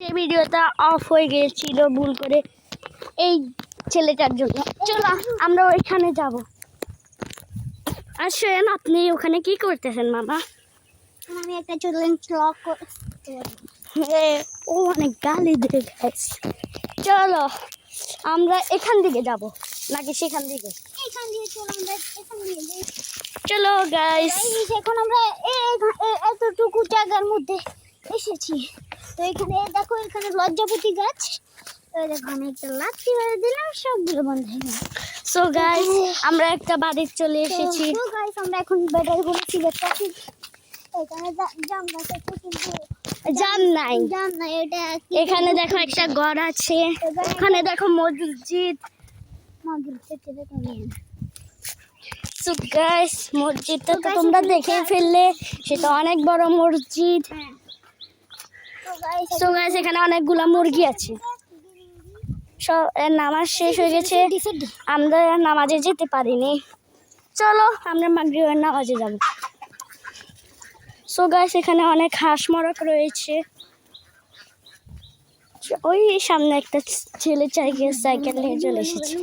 এই ভিডিওটা অফ হয়ে গিয়েছিল ভুল করে এই ছেলেটার জন্য। চলো আমরা ওইখানে যাব। আসেন, আপনি ওখানে কি করতেছেন মামা? আমি একটা চ্যালেঞ্জ লক ও অনেক গালি দিয়ে গেছে। চলো আমরা এখান থেকে যাব নাকি সেখান থেকে? এখান দিয়ে চলো, আমরা এখান দিয়ে যাই। চলো গাইস, এখন আমরা এতটুকু জায়গার মধ্যে এসেছি। তো এখানে দেখো, এখানে লজ্জাপতি গাছ। দেখো আমি একটা লাঠি মেরে দিলাম, সবগুলো বন্ধ হয়ে গেল। সো গাইস আমরা একটা বাড়ির চলে এসেছি। তো গাইস আমরা এখন বেডার বলেছি ট্রাফিক। এখানে জাম গাছ আছে, কিন্তু জাম নাই, জাম নাই। এটা এখানে দেখো একটা ঘর আছে, ওখানে দেখো মসজিদ। সো গাইস মসজিদটা তো তোমরা দেখেই ফেললে, সেটা অনেক বড় মসজিদ। সো গাইস এখানে অনেকগুলা মুরগি আছে। সব নামাজ শেষ হয়ে গেছে, আমরা নামাজে যেতে পারিনি। চলো আমরা মাগরিবের নামাজে যাব। সো গাইস এখানে অনেক হাঁস মরক রয়েছে। ওই সামনে একটা ছেলে সাইকেল নিয়ে চলে এসেছে।